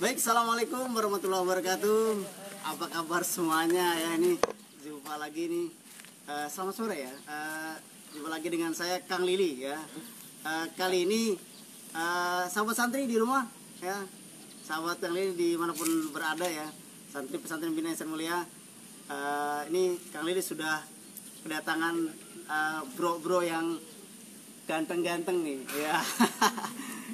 Baik, assalamualaikum warahmatullahi wabarakatuh. Apa kabar semuanya ya? Ini jumpa lagi nih. Selamat sore ya. Jumpa lagi dengan saya Kang Lili ya. Kali ini sahabat santri di rumah ya. Sahabat Kang Lili dimanapun berada ya. Santri pesantren Bina Insan Mulia. Ini Kang Lili sudah kedatangan bro-bro yang ganteng-ganteng nih ya.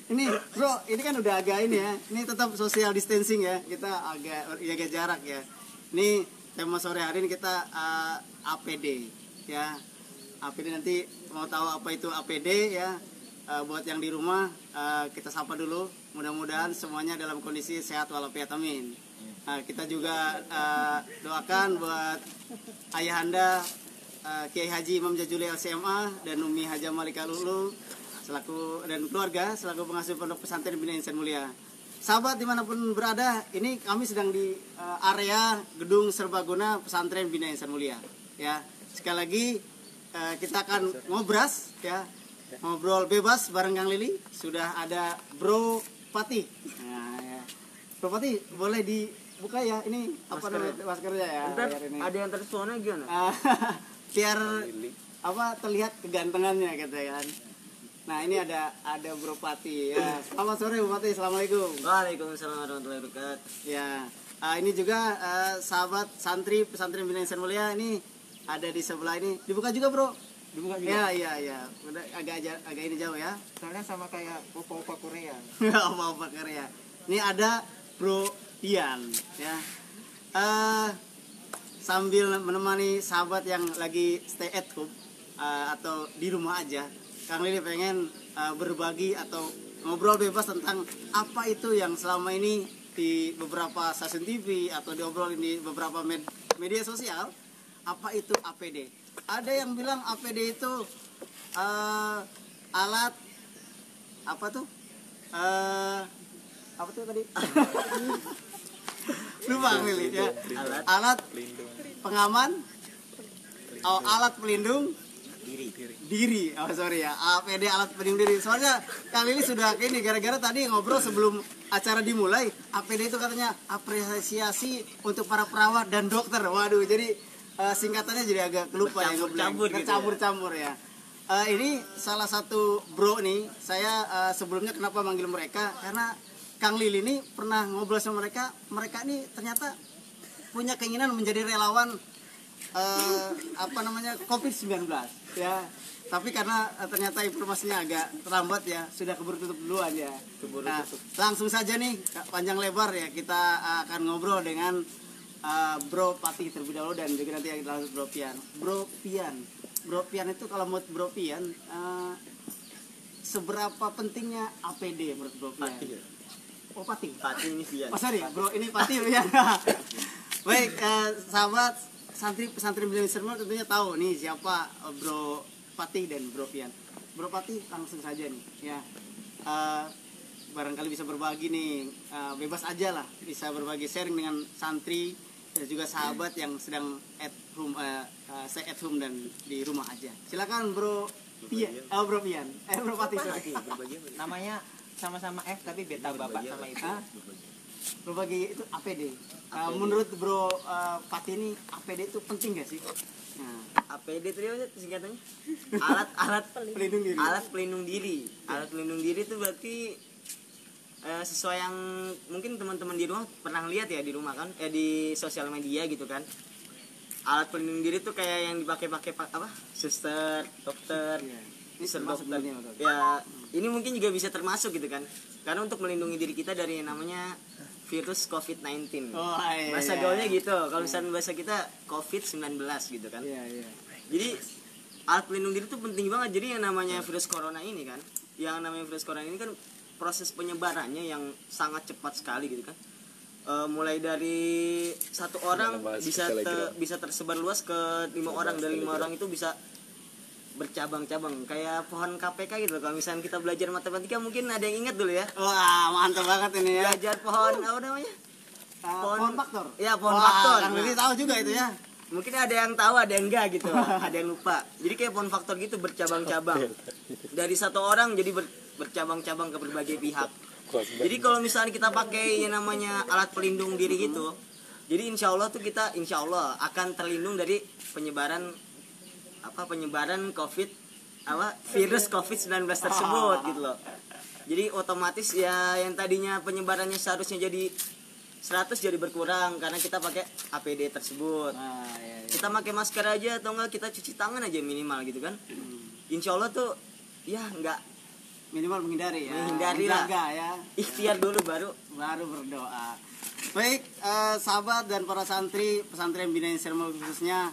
Ini bro, ini kan udah agak ini ya. Ini tetap social distancing ya. Kita agak jaga jarak ya. Ini tema sore hari ini kita APD ya. APD nanti mau tahu apa itu APD ya. Buat yang di rumah kita sapa dulu. Mudah-mudahan semuanya dalam kondisi sehat walafiat, amin. Kita juga doakan buat ayahanda Kiai Haji Imam Jajuli LCMA dan Umi Haja Malika Lulu selaku dan keluarga selaku pengasuh pondok pesantren Bina Insan Mulia. Sahabat dimanapun berada, ini kami sedang di area gedung serbaguna pesantren Bina Insan Mulia. Ya, sekali lagi kita akan ngobras ya, ngobrol bebas bareng Kang Lili. Sudah ada Bro Patih. Nah, ya. Bro Patih boleh dibuka ya ini apa namanya maskernya ya? Ini. Ada yang tersona gimana? Biar apa terlihat kegantengannya gitu kan. Nah ini ada Bro Patih ya. Selamat sore Bro Patih, assalamualaikum. Waalaikumsalam warahmatullahi wabarakatuh. Ya, ini juga sahabat santri pesantren Bina Insan Mulia ini ada di sebelah ini. Dibuka juga Bro. Dibuka juga. Ya. Udah agak ini jauh ya. Soalnya sama kayak opa-opa Korea. Opa-opa Korea. Ini ada Bro Pian ya. Sambil menemani sahabat yang lagi stay at home atau di rumah aja, Kang Lili pengen berbagi atau ngobrol bebas tentang apa itu yang selama ini di beberapa stasiun TV atau diobrolin di beberapa media sosial. Apa itu APD? Ada yang bilang APD itu alat apa tuh? Apa tuh tadi? Lupa Kang Lili ya. Alat pengaman, alat pelindung diri. Oh sorry ya, APD alat pelindung diri. Soalnya Kang Lili sudah ini gara-gara tadi ngobrol sebelum acara dimulai, APD itu katanya apresiasi untuk para perawat dan dokter. Waduh, jadi singkatannya jadi agak lupa ya, bercampur-campur ya. Ini salah satu bro nih. Saya sebelumnya kenapa manggil mereka karena Kang Lili ini pernah ngobrol sama mereka. Mereka ini ternyata punya keinginan menjadi relawan COVID-19 ya. Tapi karena ternyata informasinya agak terlambat ya, sudah keburu tutup duluan ya. Nah, langsung saja nih panjang lebar ya kita akan ngobrol dengan Bro Patih terlebih dahulu dan juga nanti langsung Bro Pian. Bro Pian itu kalau mau Bro Pian seberapa pentingnya APD menurut Bro Pian? Oh Patih ini Pian. Oh sorry Bro, ini Patih ya. Baik, sahabat santri pesantren Bina Insan Mulia tentunya tahu nih siapa Bro Patih dan Bro Pian. Bro Patih langsung saja nih ya. Barangkali bisa berbagi nih, bebas aja lah, bisa berbagi sharing dengan santri dan juga sahabat yang sedang at home, stay at home dan di rumah aja. Silakan Bro Pian. Bro Pian. Bro Patih. Namanya sama-sama F tapi beta bapak sama ibu. Berbagi itu APD. Menurut Bro Patih ini APD itu penting gak sih? Nah. APD itu singkatannya alat pelindung diri. Alat pelindung diri. Alat pelindung diri itu berarti sesuai yang mungkin teman-teman di rumah pernah lihat ya di rumah kan, di sosial media gitu kan. Alat pelindung diri itu kayak yang dipakai apa? Suster, dokter. Ini termasuk dalamnya. Ya, ini mungkin juga bisa termasuk gitu kan. Karena untuk melindungi diri kita dari yang namanya virus COVID-19. Oh, iya, bahasa gaulnya gitu. Kalau misalnya bahasa kita COVID-19 gitu kan. Iya. Jadi alat pelindung diri itu penting banget. Jadi yang namanya virus corona ini kan, kan proses penyebarannya yang sangat cepat sekali gitu kan. Mulai dari satu orang bisa tersebar luas ke 5 orang, dari 5 orang itu bisa bercabang-cabang kayak pohon KPK gitu. Kalau misalnya kita belajar matematika mungkin ada yang ingat dulu ya. Wah mantap banget ini ya. Belajar pohon apa namanya? Pohon faktor. Ya pohon faktor. Kang Lili tahu juga itu ya. Mungkin ada yang tahu, ada yang enggak gitu, ada yang lupa. Jadi kayak pohon faktor gitu bercabang-cabang. Dari satu orang jadi bercabang-cabang ke berbagai pihak. Jadi kalau misalnya kita pakai yang namanya alat pelindung diri gitu, jadi insya Allah tuh kita insya Allah akan terlindung dari penyebaran COVID virus COVID-19 tersebut gitu loh. Jadi otomatis ya yang tadinya penyebarannya seharusnya jadi 100 jadi berkurang karena kita pakai APD tersebut. Iya. Kita pakai masker aja atau enggak kita cuci tangan aja minimal gitu kan. Insya Allah tuh ya enggak Minimal menghindari ya. Menghindari lah. Menjaga ya. Ikhtiar dulu baru Berdoa. Baik, sahabat dan para santri pesantren Bina Sermol khususnya,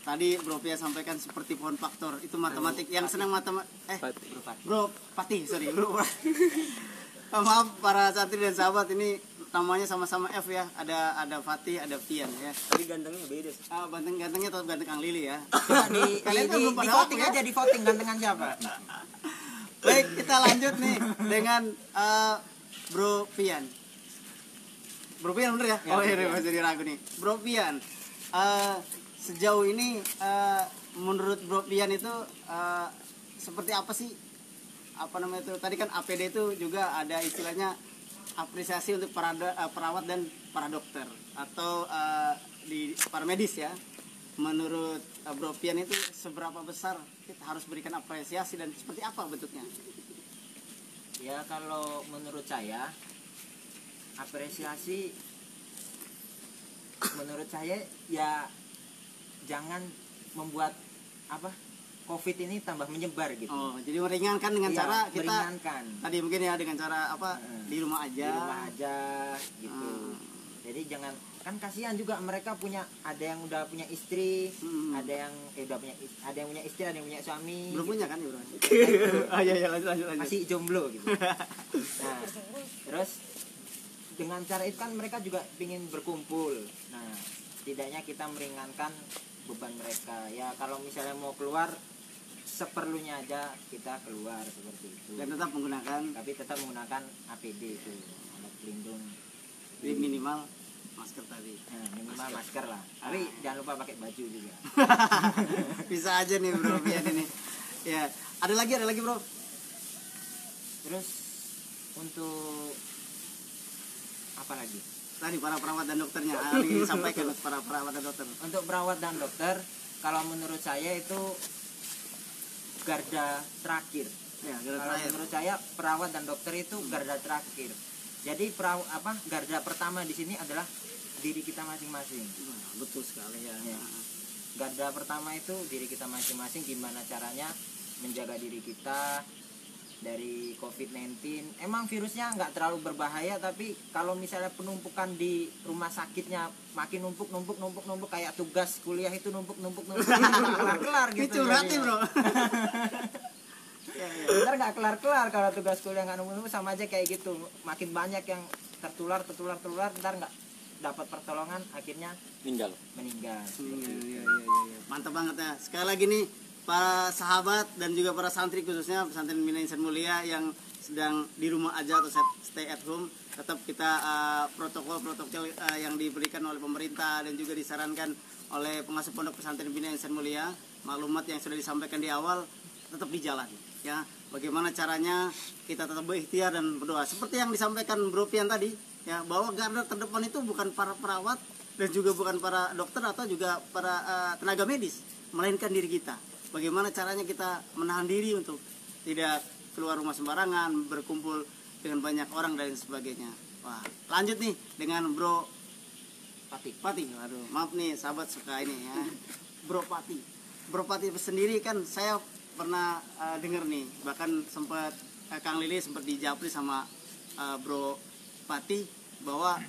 tadi Bro Pia sampaikan seperti pohon faktor itu matematik. Yang senang matematik Bro Patih, sorry Bro. Maaf para santri dan sahabat, ini namanya sama-sama F ya. Ada Fatih, ada Pian ya. tapi gantengnya beda sih. Gantengnya tetap ganteng Kang Lili ya. Di voting aja, di voting gantengan siapa? Baik, kita lanjut nih dengan Bro Pian. Bro Pian bener ya? Oh iya, masih ragu nih. Bro Pian, sejauh ini menurut Bro Pian itu seperti apa sih? Apa namanya itu? Tadi kan APD itu juga ada istilahnya apresiasi untuk perawat dan para dokter atau di para medis ya. Menurut Bro Pian itu seberapa besar kita harus berikan apresiasi dan seperti apa bentuknya? Ya kalau menurut saya apresiasi menurut saya ya jangan membuat COVID ini tambah menyebar gitu. Oh, jadi meringankan dengan Ya, cara kita meringankan. tadi mungkin ya dengan cara di rumah aja. Di rumah aja gitu. Jadi jangan, kan kasihan juga mereka ada yang udah punya istri, ada yang ada yang punya istri, ada yang punya suami. Belum gitu. punya kan ya, Bro? Iya lanjut. Masih jomblo gitu. Nah, terus dengan cara itu kan mereka juga ingin berkumpul. Nah, setidaknya kita meringankan beban mereka. Ya kalau misalnya mau keluar seperlunya aja kita keluar seperti itu. Dan tetap menggunakan APD itu, alat pelindung. jadi minimal masker tadi. Nah, minimal masker lah. Tapi jangan lupa pakai baju juga. Bisa aja nih Bro Pian ini. Ya, ada lagi Bro. Terus untuk apa lagi? Tadi para perawat dan dokternya disampaikan para perawat dan dokter. Untuk perawat dan dokter, kalau menurut saya itu garda terakhir. Ya, Kalau menurut saya perawat dan dokter itu garda terakhir. Jadi garda pertama di sini adalah diri kita masing-masing. Betul sekali ya. Garda pertama itu diri kita masing-masing, gimana caranya menjaga diri kita dari COVID-19. Emang virusnya nggak terlalu berbahaya, tapi kalau misalnya penumpukan di rumah sakitnya makin numpuk kayak tugas kuliah itu numpuk kelar gitu. Itu berarti Bro. Ntar nggak kelar kalau tugas kuliah nggak numpuk sama aja kayak gitu. Makin banyak yang tertular, ntar nggak dapat pertolongan, akhirnya meninggal. Iya. Mantap banget ya. Sekali lagi nih para sahabat dan juga para santri khususnya pesantren Bina Insan Mulia yang sedang di rumah aja atau stay at home, tetap kita protokol yang diberikan oleh pemerintah dan juga disarankan oleh pengasuh pondok pesantren Bina Insan Mulia, maklumat yang sudah disampaikan di awal tetap dijalan ya. Bagaimana caranya kita tetap berikhtiar dan berdoa seperti yang disampaikan Bro Pian tadi ya, bahwa garda terdepan itu bukan para perawat dan juga bukan para dokter atau juga para tenaga medis, melainkan diri kita. Bagaimana caranya kita menahan diri untuk tidak keluar rumah sembarangan, berkumpul dengan banyak orang dan sebagainya. Wah, lanjut nih dengan Bro Patih. Aduh, maaf nih sahabat suka ini ya. Bro Patih sendiri kan saya pernah dengar nih, bahkan sempat Kang Lili sempat dijapri sama Bro Patih bahwa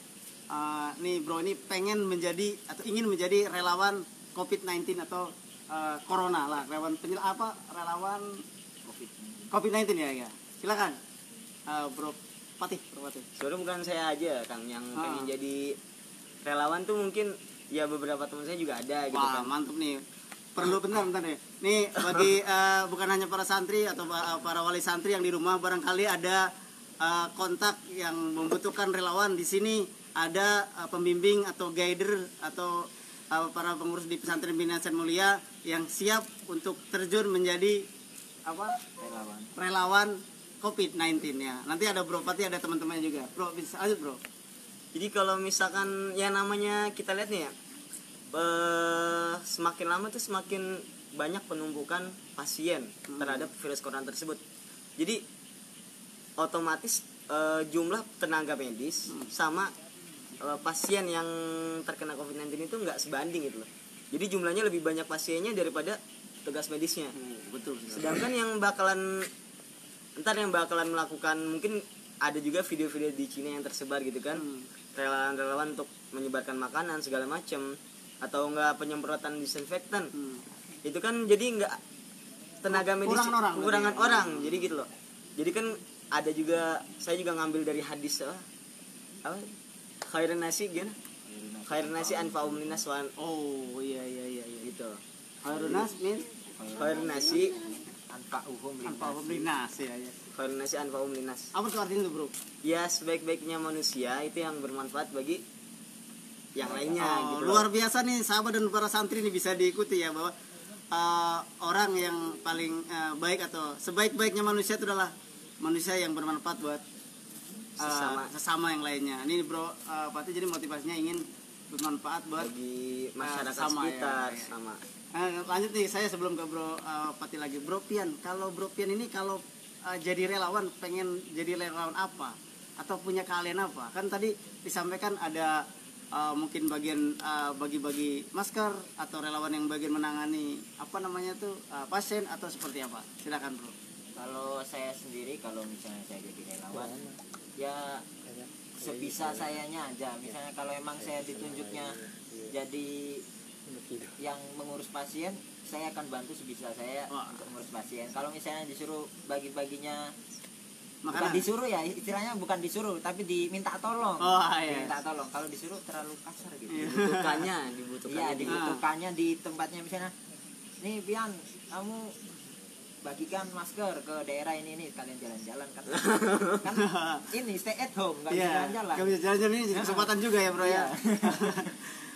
nih Bro ini pengen menjadi atau ingin menjadi relawan COVID-19 atau Corona lah, relawan COVID-19 ya. Silakan Bro Patih. Sebenarnya bukan saya aja Kang yang pengen jadi relawan tuh, mungkin ya beberapa teman saya juga ada gitu. Wah, kan. mantap nih. Perlu bentar nih. Nih bagi bukan hanya para santri atau para wali santri yang di rumah, barangkali ada kontak yang membutuhkan relawan di sini, ada pembimbing atau guider atau para pengurus di pesantren Bina Insan Mulia yang siap untuk terjun menjadi relawan COVID-19 ya. Nanti ada Bro Pati, ada teman-temannya juga. Bro, bisa lanjut Bro. Jadi kalau misalkan ya namanya kita lihat nih ya, semakin lama tuh semakin banyak penumpukan pasien terhadap virus corona tersebut. Jadi otomatis jumlah tenaga medis sama pasien yang terkena COVID-19 itu nggak sebanding gitu loh. Jadi jumlahnya lebih banyak pasiennya daripada tugas medisnya. Betul. Sedangkan yang bakalan melakukan, mungkin ada juga video-video di Cina yang tersebar gitu kan, relawan-relawan untuk menyebarkan makanan segala macam, atau enggak penyemprotan disinfektan. Itu kan jadi enggak tenaga medis kekurangan orang. Jadi gitu loh. Jadi kan ada juga, saya juga ngambil dari hadis apa? Khairun nasi gitu. Khairun nasi anfa'um linnas wa Oh iya gitu. Khairun nas min Khairun nasi anfa'uhum linnas ya. Khairun nasi anfa'um linnas. Apa tuh artinya tuh Bro? Ya sebaik-baiknya manusia itu yang bermanfaat bagi yang lainnya gitu. Luar biasa nih sahabat dan para santri nih, bisa diikuti ya bahwa orang yang paling baik atau sebaik-baiknya manusia itu adalah manusia yang bermanfaat buat sesama yang lainnya. Ini Bro Pati jadi motivasinya ingin bermanfaat buat bagi masyarakat sama sekitar ya. sama. Lanjut nih, saya sebelum ke Bro Pati lagi, Bro Pian, kalau Bro Pian ini kalau jadi relawan, pengen jadi relawan apa atau punya keahlian apa? Kan tadi disampaikan ada mungkin bagian bagi-bagi masker, atau relawan yang bagian menangani apa namanya tuh pasien, atau seperti apa? Silakan Bro. Kalau saya sendiri, kalau misalnya saya jadi relawan, ya sebisa sayanya aja. Misalnya kalau emang saya ditunjuknya jadi yang mengurus pasien, saya akan bantu sebisa saya untuk mengurus pasien. Kalau misalnya disuruh bagi-baginya, bukan disuruh ya, istilahnya bukan disuruh, tapi diminta tolong. Diminta tolong. Kalau disuruh terlalu kasar gitu. Dibutuhkannya di tempatnya. Misalnya, nih Pian, kamu bagikan masker ke daerah ini kalian jalan-jalan kan ini stay at home, nggak bisa jalan-jalan. Nggak bisa jalan-jalan, ini kesempatan juga ya Bro ya.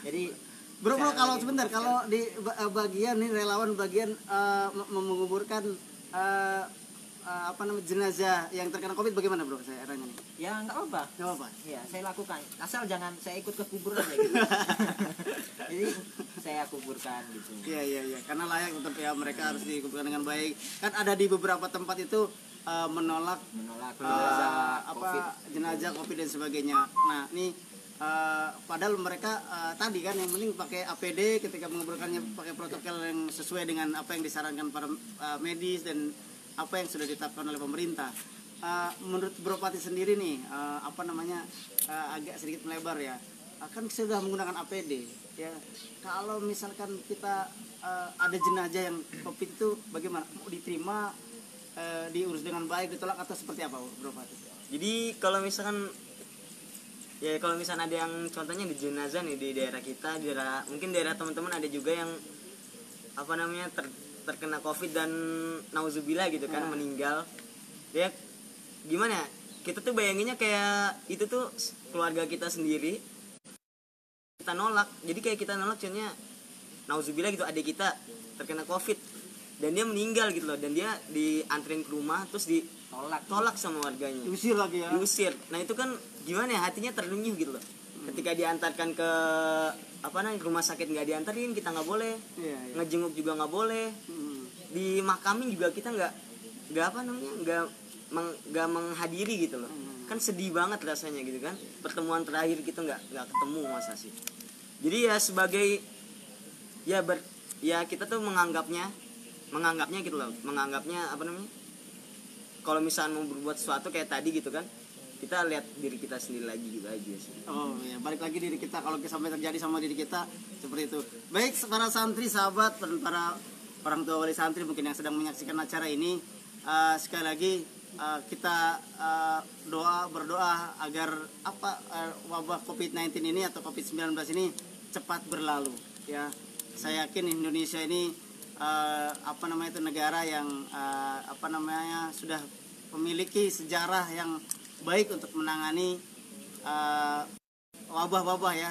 Jadi Bro kalau sebentar, kalau di bagian nih relawan bagian menguburkan apa namanya jenazah yang terkena COVID, bagaimana Bro saya arahnya nih? Ya nggak apa-apa. Nggak apa-apa. Ya saya lakukan, asal jangan saya ikut ke kubur aja gitu. Jadi saya kuburkan gitu. Iya. Karena layak tetap ya, mereka harus dikuburkan dengan baik. Kan ada di beberapa tempat itu menolak jenazah COVID dan sebagainya. Nah, ini padahal mereka tadi kan yang penting pakai APD ketika menguburkannya, pakai protokol yang sesuai dengan apa yang disarankan para medis dan apa yang sudah ditetapkan oleh pemerintah. Menurut Bro Pati sendiri nih, apa namanya, agak sedikit melebar ya, kan sudah menggunakan APD ya. Kalau misalkan kita ada jenazah yang COVID itu, bagaimana? Mau diterima, diurus dengan baik, ditolak, atau seperti apa Bro Pati? Jadi kalau misalkan ada yang contohnya di jenazah nih di daerah kita, mungkin daerah teman-teman ada juga yang apa namanya terkena COVID dan nauzubillah gitu kan, meninggal. Ya gimana ya? Kita tuh bayanginnya kayak itu tuh keluarga kita sendiri, kita nolak. Jadi kayak kita nolak, contohnya nauzubillah gitu, adik kita terkena COVID dan dia meninggal gitu loh, dan dia dianterin ke rumah terus ditolak sama warganya, diusir lagi ya. Diusir. Nah itu kan gimana ya, hatinya terlunyuh gitu loh. Ketika diantarkan ke rumah sakit nggak diantarin, kita nggak boleh. Ngejenguk juga nggak boleh. Di makamin juga kita nggak menghadiri gitu loh. Kan sedih banget rasanya gitu kan. Pertemuan terakhir kita nggak ketemu, masa sih. Jadi ya sebagai kita tuh menganggapnya gitu loh. Menganggapnya apa namanya? Kalau misalnya mau berbuat sesuatu kayak tadi gitu kan, kita lihat diri kita sendiri lagi gitu aja sih. Oh ya, balik lagi diri kita, kalau sampai terjadi sama diri kita seperti itu. Baik para santri, sahabat, dan para orang tua wali santri mungkin yang sedang menyaksikan acara ini, sekali lagi kita berdoa agar wabah COVID-19 ini atau COVID-19 ini cepat berlalu ya. Saya yakin Indonesia ini negara yang sudah memiliki sejarah yang baik untuk menangani wabah-wabah ya.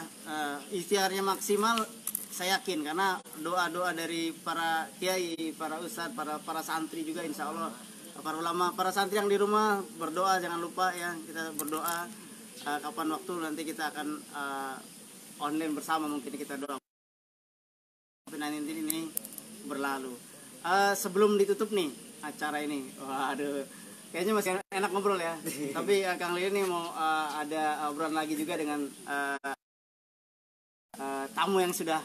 Ikhtiarnya maksimal, saya yakin, karena doa-doa dari para kiai, para ustadz, para santri juga insya Allah para ulama, para santri yang di rumah berdoa, jangan lupa ya, kita berdoa kapan waktu nanti kita akan online bersama, mungkin kita doa COVID-19 ini berlalu. Sebelum ditutup nih acara ini, waduh, kayaknya masih enak ngobrol ya. Tapi Kang Lili ini mau ada obrolan lagi juga dengan tamu yang sudah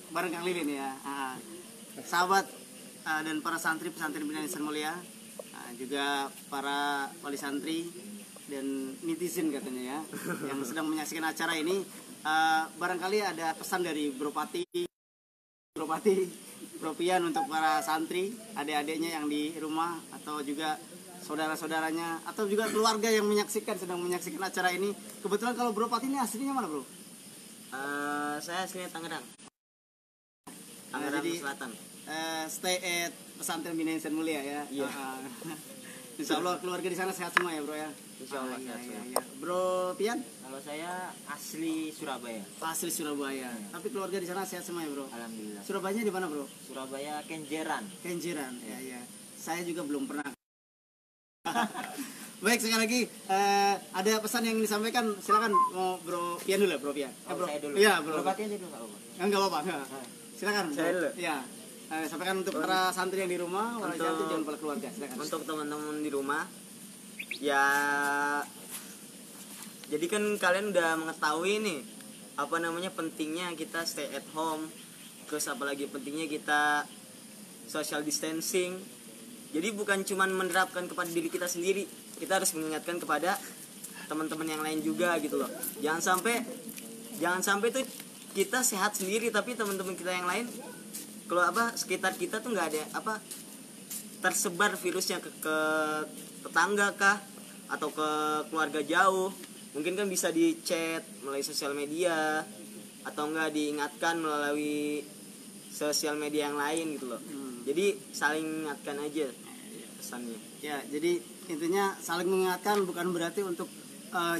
bareng Kang Lili nih ya. Sahabat dan para santri pesantren Binaan Insan Mulia, juga para wali santri dan netizen katanya ya, yang sedang menyaksikan acara ini. Barangkali ada pesan dari Bro Pati, Bro Pian untuk para santri, adik-adiknya yang di rumah, atau juga saudara-saudaranya, atau juga keluarga yang sedang menyaksikan acara ini. Kebetulan kalau Bro Pati ini aslinya mana, Bro? Saya aslinya Tangerang Jadi, Selatan. Stay at pesantren Binaan Insan Mulia ya. Iya. Insya Allah keluarga di sana sehat semua ya, Bro ya. Insya Allah iya, sehat semua. iya. Bro Pian? Kalau saya asli Surabaya. Asli Surabaya. Tapi keluarga di sana sehat semua ya, Bro. Alhamdulillah. Surabayanya di mana, Bro? Surabaya Kenjeran. Kenjeran. Ya, ya. Saya juga belum pernah. Baik, sekali lagi ada pesan yang disampaikan, silakan. Mau Bro Pian dulu, Bro Pian. Bro, saya dulu. Iya, Bro. Bro Pati aja dulu enggak apa-apa. Enggak apa-apa, enggak. Silakan. Saya dulu. Iya. Sampaikan untuk para santri yang di rumah, para santri dan para keluarga. Silakan. Untuk teman-teman di rumah, ya, jadi kan kalian udah mengetahui nih apa namanya pentingnya kita stay at home, terus apalagi pentingnya kita social distancing. Jadi bukan cuma menerapkan kepada diri kita sendiri, kita harus mengingatkan kepada teman-teman yang lain juga gitu loh. Jangan sampai tuh kita sehat sendiri tapi teman-teman kita yang lain, kalau sekitar kita tuh nggak ada tersebar virusnya ke tetangga kah atau ke keluarga jauh. Mungkin kan bisa di chat melalui sosial media, atau enggak diingatkan melalui sosial media yang lain gitu loh. Jadi saling ingatkan aja pesannya. Ya, jadi intinya saling mengingatkan, bukan berarti untuk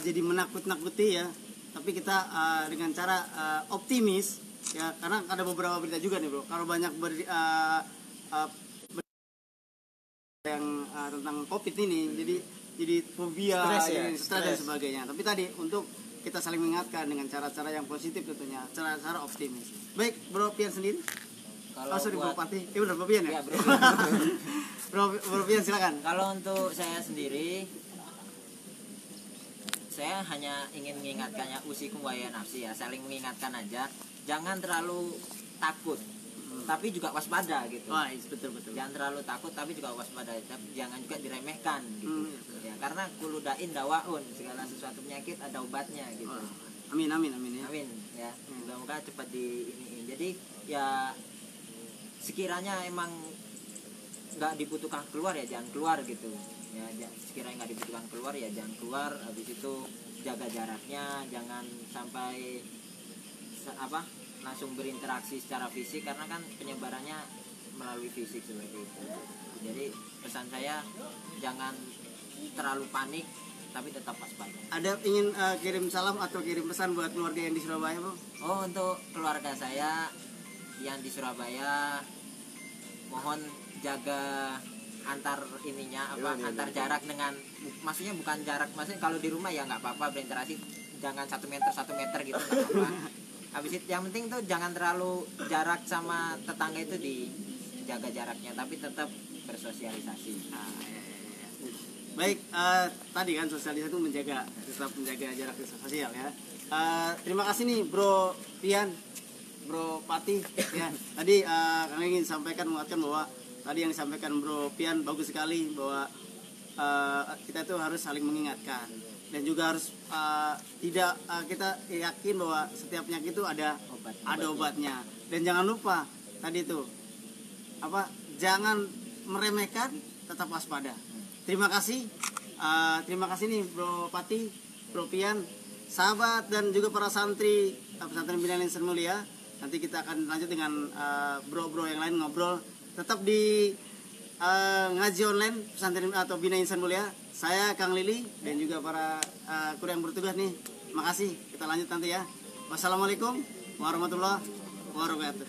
jadi menakut-nakuti ya, tapi kita dengan cara optimis ya, karena ada beberapa berita juga nih, Bro. Kalau banyak yang tentang COVID ini, jadi fobia, stres dan sebagainya. Tapi tadi untuk kita saling mengingatkan dengan cara-cara yang positif tentunya, cara-cara optimis. Baik, Bro Pian sendiri. Kalau Bro Pati, benar Bro Pian ya? Ya, Bro. Bro Pian silakan. Kalau untuk saya sendiri, saya hanya ingin mengingatkannya, usikum wa ya nafsi ya, saling mengingatkan aja, jangan terlalu takut, tapi juga waspada gitu. Wah, betul. Jangan terlalu takut tapi juga waspada, tapi jangan juga diremehkan gitu. Ya, karena kuludain dawaun, segala sesuatu penyakit ada obatnya gitu. Amin ya. Amin ya. Semoga cepat diiniin. Jadi ya sekiranya emang nggak dibutuhkan keluar ya jangan keluar gitu. Ya sekiranya nggak dibutuhkan keluar ya jangan keluar. Habis itu jaga jaraknya, jangan sampai langsung berinteraksi secara fisik, karena kan penyebarannya melalui fisik seperti itu. Jadi pesan saya jangan terlalu panik tapi tetap waspada. Ada ingin kirim salam atau kirim pesan buat keluarga yang di Surabaya, Bro? Oh, untuk keluarga saya yang di Surabaya, mohon jaga antar antar jarak dengan, maksudnya bukan jarak, maksudnya kalau di rumah ya nggak apa-apa berinteraksi, jangan 1 meter gitu nggak apa-apa. Habis itu yang penting tuh jangan terlalu jarak sama tetangga itu dijaga jaraknya, tapi tetap bersosialisasi. Baik, tadi kan sosialisasi itu tetap menjaga jarak sosial ya. Terima kasih nih Bro Pian, Bro Pati ya. Tadi kami ingin menguatkan bahwa tadi yang disampaikan Bro Pian bagus sekali, bahwa kita tuh harus saling mengingatkan, dan juga harus kita yakin bahwa setiap penyakit itu ada obatnya. Dan jangan lupa tadi itu jangan meremehkan, tetap waspada. Terima kasih nih Bro Pati, Bro Pian, sahabat dan juga para santri pesantren Binaan Insan Mulia. Nanti kita akan lanjut dengan bro-bro yang lain ngobrol. Tetap di ngaji online pesantren atau Binaan Insan Mulia. Saya Kang Lili dan juga para kru yang bertugas nih. Makasih. Kita lanjut nanti ya. Wassalamualaikum warahmatullahi wabarakatuh.